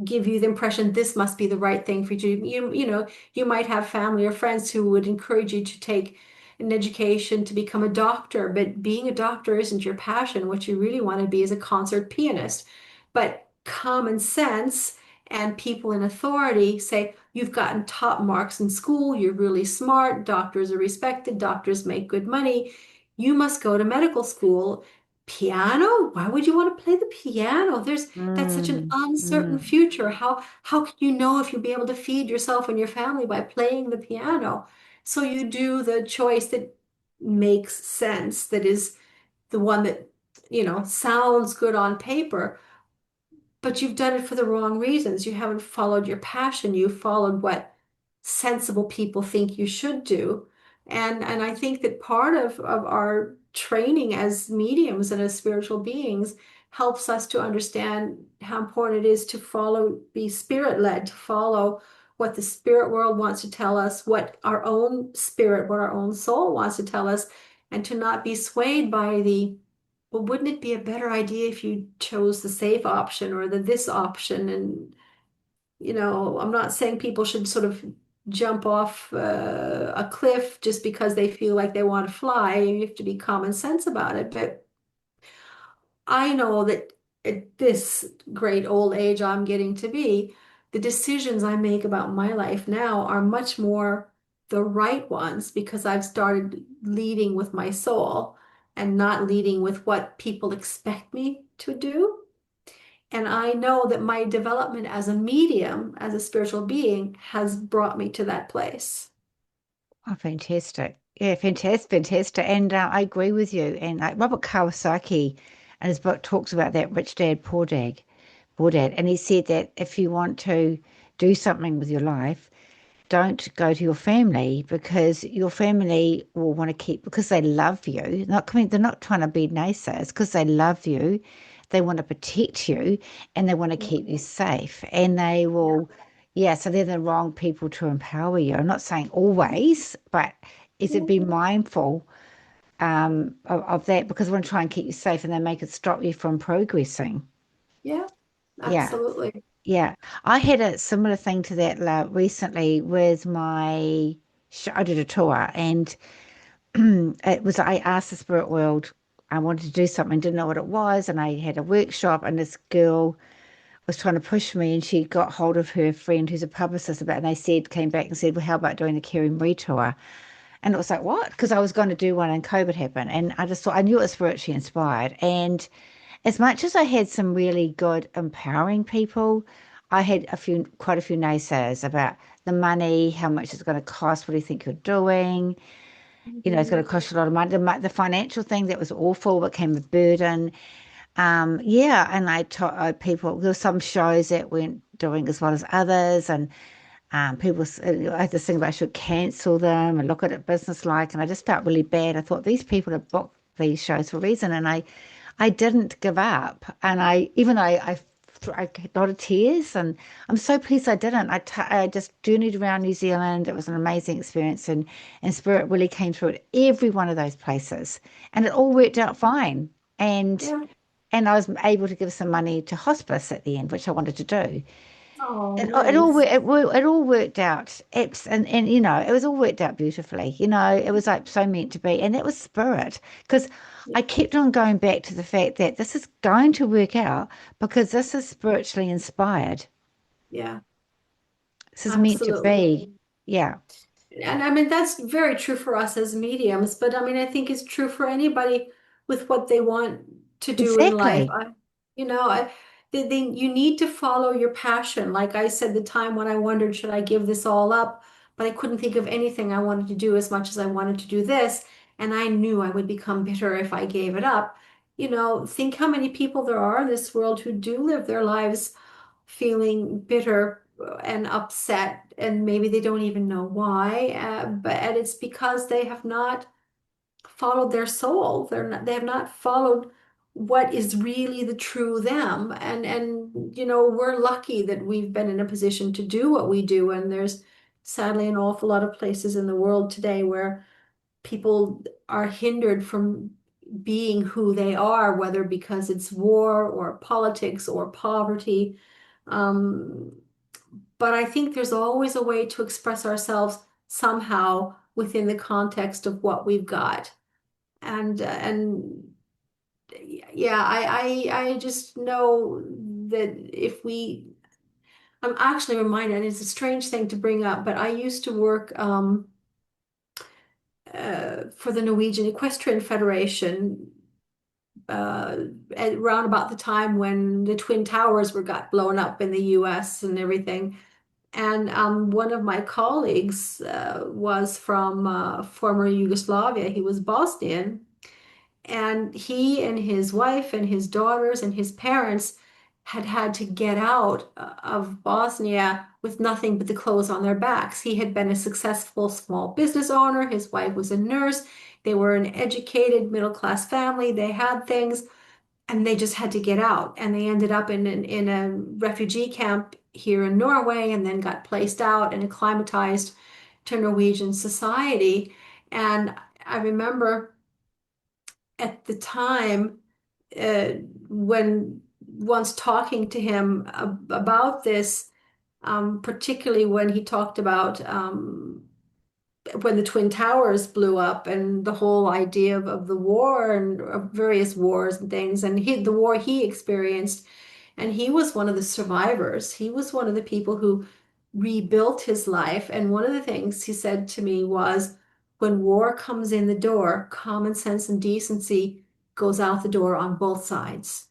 give you the impression this must be the right thing for you. You might have family or friends who would encourage you to take an education to become a doctor, but being a doctor isn't your passion. What you really want to be is a concert pianist. But common sense and people in authority say, you've gotten top marks in school, you're really smart, doctors are respected, doctors make good money. You must go to medical school. Piano? Why would you want to play the piano? That's such an Mm, uncertain mm. future. How can you know if you'll be able to feed yourself and your family by playing the piano? So you do the choice that makes sense, that is the one that, sounds good on paper, but you've done it for the wrong reasons. You haven't followed your passion. You followed what sensible people think you should do. And I think that part of our training as mediums and as spiritual beings helps us to understand how important it is to follow, be spirit led, to follow what the spirit world wants to tell us, what our own spirit, what our own soul wants to tell us, and to not be swayed by well, wouldn't it be a better idea if you chose the safe option or the this option? And, I'm not saying people should sort of jump off a cliff just because they feel like they want to fly. You have to be common sense about it. But I know that at this great old age I'm getting to be, the decisions I make about my life now are much more the right ones because I've started leading with my soul and not leading with what people expect me to do. And I know that my development as a medium, as a spiritual being, has brought me to that place. Oh, fantastic. Yeah, fantastic, fantastic. And I agree with you. And Robert Kawasaki and his book talks about that rich dad, poor dad. And he said that if you want to do something with your life, don't go to your family because your family will want to keep because they love you. Not, I mean, they're not trying to be naysayers because they love you. They want to protect you and they want to keep you safe. And they Yeah. will, yeah, so they're the wrong people to empower you. I'm not saying always, but is it Yeah. be mindful of that because they want to try and keep you safe and they make it stop you from progressing. Yeah, Yeah. absolutely. Yeah, I had a similar thing to that recently with my show. I did a tour and it was, I asked the spirit world, I wanted to do something, didn't know what it was. And I had a workshop and this girl was trying to push me and she got hold of her friend who's a publicist about, and they said, came back and said, well, how about doing the Kerry-Marie tour? And it was like, what? Because I was going to do one and COVID happened. And I just thought, I knew it was spiritually inspired. And as much as I had some really good, empowering people, I had quite a few naysayers about the money, how much it's going to cost, what do you think you're doing? You know, it's going Mhm. to cost you a lot of money. The financial thing that was awful became a burden. Yeah, and I told people there were some shows that weren't doing as well as others, and I had this thing about I should cancel them and look at it business like, and I just felt really bad. I thought these people have booked these shows for a reason, and I didn't give up, and I had a lot of tears, and I'm so pleased I didn't. I just journeyed around New Zealand. It was an amazing experience, and Spirit really came through at every one of those places, and it all worked out fine. And Yeah. and I was able to give some money to hospice at the end, which I wanted to do. Oh, It all nice. it all worked out. And you know, it was all worked out beautifully. You know, it was like so meant to be, and that was spirit. Because I kept on going back to the fact that this is going to work out because this is spiritually inspired. Yeah, This is meant to absolutely. be. Yeah, And I mean, that's very true for us as mediums, but I mean, I think it's true for anybody with what they want to do in life. exactly. You know, you need to follow your passion. Like I said, the time when I wondered, should I give this all up? But I couldn't think of anything I wanted to do as much as I wanted to do this. And I knew I would become bitter if I gave it up. You know, think how many people there are in this world who do live their lives feeling bitter and upset, and maybe they don't even know why. But and it's because they have not followed their soul. They have not followed what is really the true them. And you know, we're lucky that we've been in a position to do what we do. And there's sadly an awful lot of places in the world today where people are hindered from being who they are, whether because it's war or politics or poverty. Um, but I think there's always a way to express ourselves somehow within the context of what we've got. And yeah, I just know that if we, I'm actually reminded, and it's a strange thing to bring up, but I used to work for the Norwegian Equestrian Federation at around about the time when the Twin Towers were got blown up in the US and everything. And one of my colleagues was from former Yugoslavia. He was Bosnian. And he and his wife and his daughters and his parents had had to get out of Bosnia with nothing but the clothes on their backs. He had been a successful small business owner. His wife was a nurse. They were an educated middle class family. They had things and they just had to get out. And they ended up in a refugee camp here in Norway and then got placed out and acclimatized to Norwegian society. And I remember at the time uh, when once talking to him about this, particularly when he talked about when the Twin Towers blew up and the whole idea of the war and of various wars and things, and the war he experienced, and he was one of the survivors. He was one of the people who rebuilt his life. And one of the things he said to me was, when war comes in the door, common sense and decency goes out the door on both sides.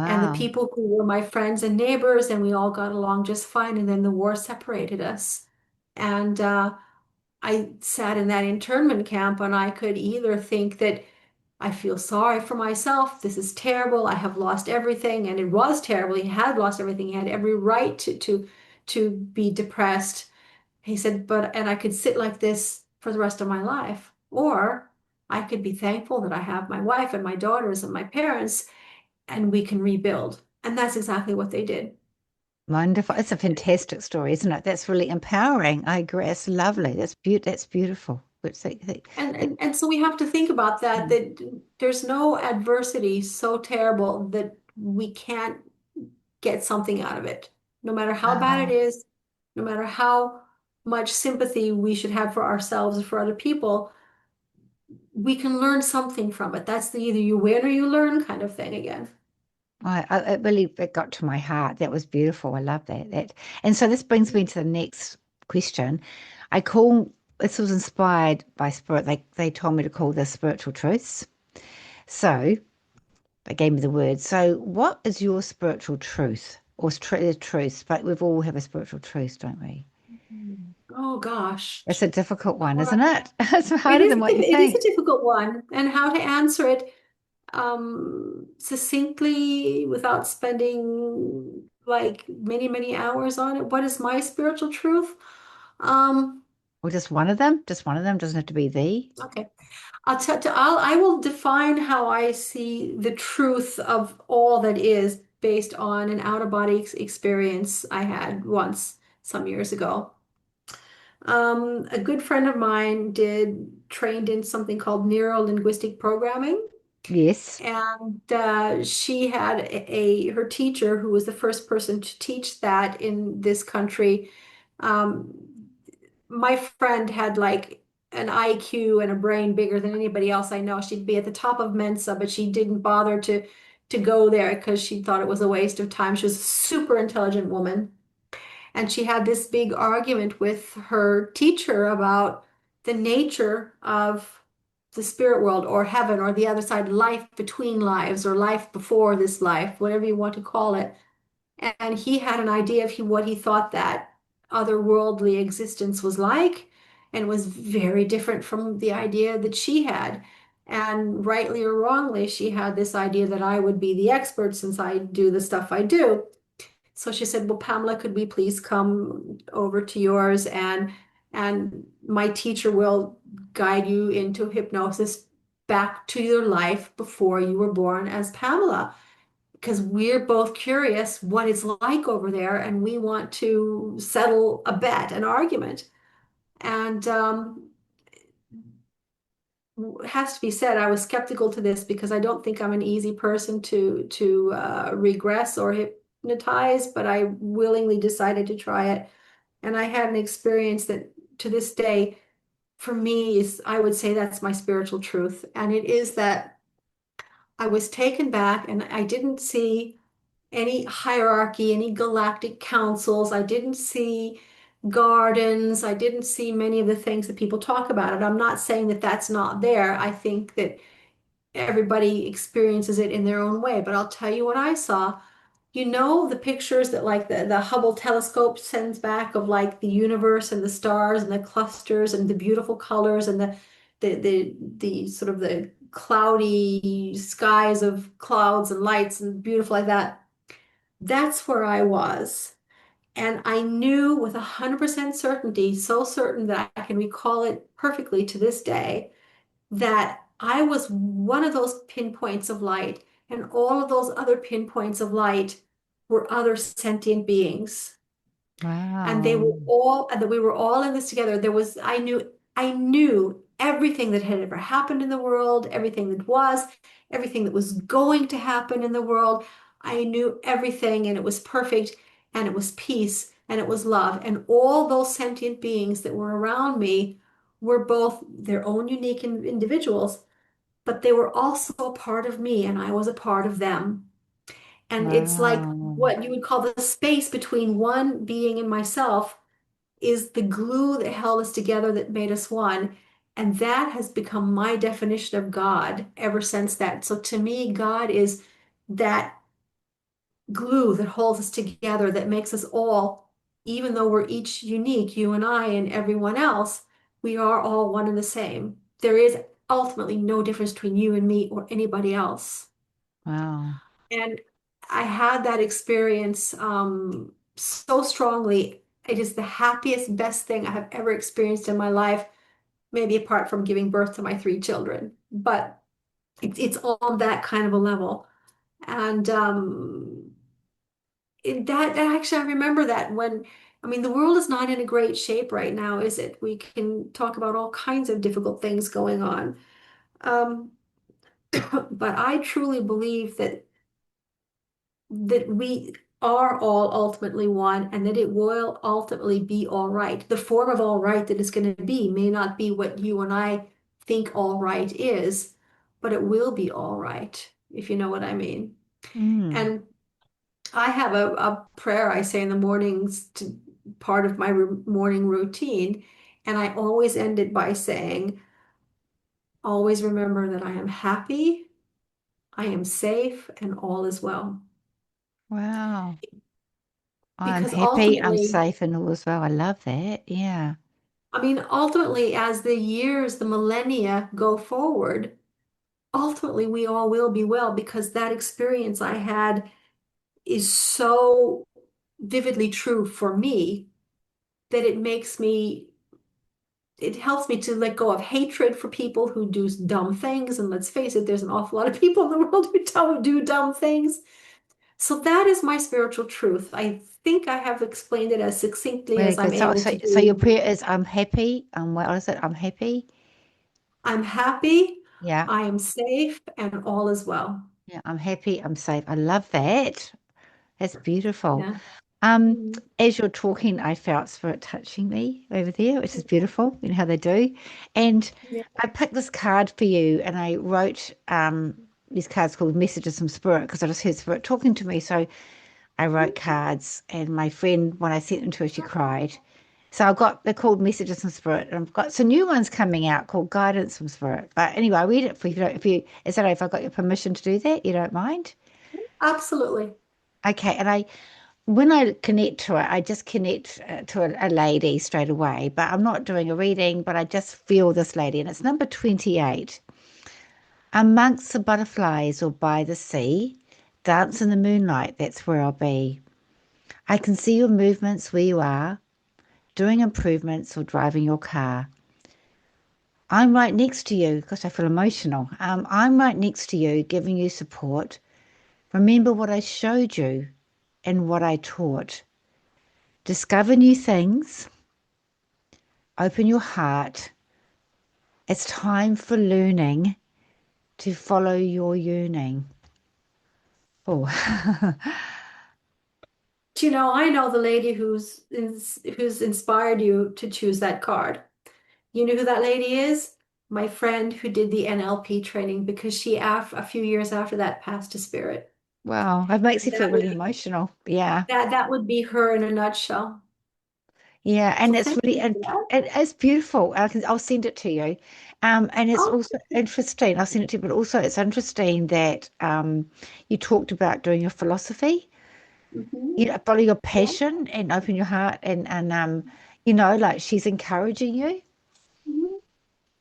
And the Wow. people who were my friends and neighbors, and we all got along just fine. And then the war separated us. And I sat in that internment camp, and I could either think that I feel sorry for myself. This is terrible. I have lost everything. And it was terrible. He had lost everything. He had every right to be depressed. He said, but, and I could sit like this for the rest of my life, or I could be thankful that I have my wife and my daughters and my parents, and we can rebuild. And that's exactly what they did. Wonderful. It's a fantastic story, isn't it? That's really empowering. I agree. It's lovely. That's beautiful. And so we have to think about that, that there's no adversity so terrible that we can't get something out of it. No matter how bad Wow. it is, no matter how much sympathy we should have for ourselves or for other people, we can learn something from it. That's the either you win or you learn kind of thing again. It really it got to my heart. That was beautiful. I love that. And so this brings me to the next question. I call this was inspired by spirit. They told me to call this spiritual truths. So they gave me the word. So what is your spiritual truth or truth? But we've all have a spiritual truth, don't we? Oh gosh. It's a difficult one, isn't Well, it? It's it harder is than what you it is think. a difficult one, and how to answer it succinctly without spending like many, many hours on it. What is my spiritual truth? Um, Or just one of them? Just one of them doesn't have to be the. okay. I will define how I see the truth of all that is based on an out-of-body experience I had once some years ago. A good friend of mine did trained in something called neuro-linguistic programming. Yes. And she had her teacher who was the first person to teach that in this country. Um, my friend had like an IQ and a brain bigger than anybody else I know. She'd be at the top of Mensa, but she didn't bother to go there because she thought it was a waste of time. She was a super intelligent woman. And she had this big argument with her teacher about the nature of the spirit world or heaven or the other side, life between lives or life before this life, whatever you want to call it. And he had an idea of what he thought that otherworldly existence was like, and was very different from the idea that she had. And rightly or wrongly, she had this idea that I would be the expert since I do the stuff I do. So she said, "Well, Pamela, could we please come over to yours and my teacher will guide you into hypnosis back to your life before you were born as Pamela, because we're both curious what it's like over there and we want to settle a bet, an argument." And it has to be said, I was skeptical to this because I don't think I'm an easy person to regress or hypnotize, but I willingly decided to try it. And I had an experience that to this day, for me, is I would say that's my spiritual truth. And it is that I was taken back and I didn't see any hierarchy, any galactic councils. I didn't see gardens. I didn't see many of the things that people talk about. And I'm not saying that that's not there. I think that everybody experiences it in their own way. But I'll tell you what I saw. You know, the pictures that like the Hubble telescope sends back of like the universe and the stars and the clusters and the beautiful colors and the sort of the cloudy skies of clouds and lights and beautiful like that. That's where I was. And I knew with 100% certainty, so certain that I can recall it perfectly to this day, that I was one of those pinpoints of light, and all of those other pinpoints of light were other sentient beings. And they were Wow. all, and that we were all in this together. I knew everything that had ever happened in the world, everything that was, everything that was going to happen in the world. I knew everything, and it was perfect, and it was peace, and it was love. And all those sentient beings that were around me were both their own unique individuals, but they were also a part of me, and I was a part of them. And it's like Wow. what you would call the space between one being and myself is the glue that held us together, that made us one. And that has become my definition of God ever since that. So to me, God is that glue that holds us together, that makes us all, even though we're each unique, you and I and everyone else, we are all one and the same. There is ultimately no difference between you and me or anybody else. Wow. And I had that experience so strongly. It is the happiest, best thing I have ever experienced in my life, maybe apart from giving birth to my three children. But it's on that kind of a level. And that actually, I remember that when, I mean, the world is not in a great shape right now, is it? We can talk about all kinds of difficult things going on. Um, but I truly believe that we are all ultimately one and that it will ultimately be all right. The form of all right that it's going to be may not be what you and I think all right is, but it will be all right, if you know what I mean. Mm. And I have a prayer I say in the mornings to part of my morning routine, and I always end it by saying, always remember that I am happy, I am safe, and all is well. Wow. I'm Because happy, I'm ultimately, safe and all as well. I love that. Yeah. I mean, ultimately, as the years, the millennia go forward, ultimately we all will be well because that experience I had is so vividly true for me that it helps me to let go of hatred for people who do dumb things. And let's face it, there's an awful lot of people in the world who do dumb things. So that is my spiritual truth. I think I have explained it as succinctly Really as I'm good. So, able so, to so your do. prayer is, I'm happy. What is it? I'm happy. I'm happy, Yeah. I am safe, and all is well. Yeah. I'm happy. I'm safe. I love that. That's beautiful. Yeah. Um, Mm. as you're talking, I felt spirit touching me over there, which is beautiful. You know how they do. And Yeah. I picked this card for you, and I wrote these cards called Messages from Spirit because I just heard spirit talking to me. So I wrote cards, and my friend, when I sent them to her, she cried. So I've got, they're called Messages from Spirit, and I've got some new ones coming out called Guidance from Spirit. But anyway, I'll read it for you. If you, is that if I got your permission to do that? You don't mind? Absolutely. Okay, and when I connect to it, I just connect to a lady straight away. But I'm not doing a reading, but I just feel this lady, and it's number 28. Amongst the butterflies or by the sea, dance in the moonlight, that's where I'll be. I can see your movements where you are, doing improvements or driving your car. I'm right next to you because I feel emotional. I'm right next to you, giving you support. Remember what I showed you and what I taught. Discover new things. Open your heart. It's time for learning to follow your yearning. Oh, I know the lady who's inspired you to choose that card. You know who that lady is? My friend who did the NLP training because a few years after that passed to spirit. wow. It makes you feel That really would emotional. Yeah. that would be her in a nutshell. Yeah. And So it's thank really, you and for that. it's beautiful. I'll send it to you. And it's Oh, also interesting. I'll send it to you, but also it's interesting that you talked about doing your philosophy, mhm, you know, follow your yeah. passion and open your heart like she's encouraging you. Mhm.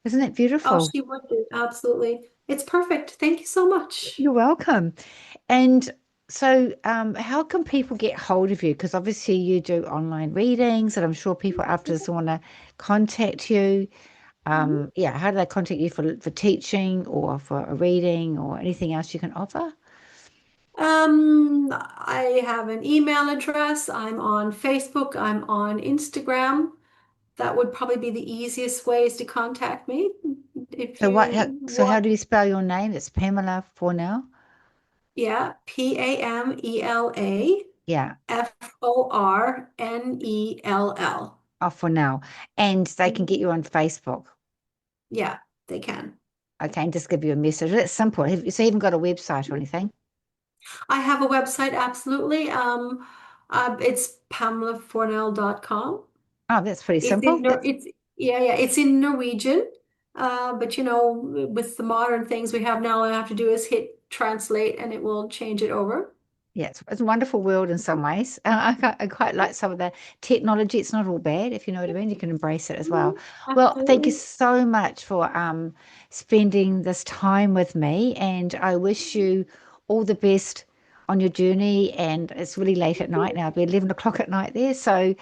Isn't it Oh, beautiful? she would do. Absolutely. It's perfect. Thank you so much. You're welcome. And so, how can people get hold of you? Because obviously you do online readings, and I'm sure people after this want to contact you. Mhm. Yeah, how do they contact you for teaching or for a reading or anything else you can offer? I have an email address. I'm on Facebook. I'm on Instagram. That would probably be the easiest ways to contact me. If you So how want, do you spell your name? It's Pamela Fornell. yeah, Pamela Yeah, Fornell. for now. And they can get you on Facebook. Yeah, they can. Okay, and just give you a message. It's simple. So you haven't got a website or anything? I have a website, absolutely. It's pamelafornell.com. Oh, that's pretty It's simple. in it's in Norwegian. But with the modern things we have now, all I have to do is hit translate and it will change it over. Yeah, it's a wonderful world in some ways. I quite like some of the technology. It's not all bad, if you know what I mean. You can embrace it as well. Mhm. Well, thank you Absolutely. so much for spending this time with me, and I wish you all the best on your journey. And it's really late at night now. It'll be 11 o'clock at night there. So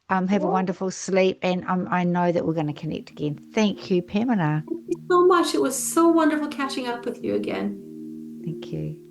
Have a wonderful sleep, and I know that we're going to connect again. Thank you, Pamela. So much. It was so wonderful catching up with you again. Thank you.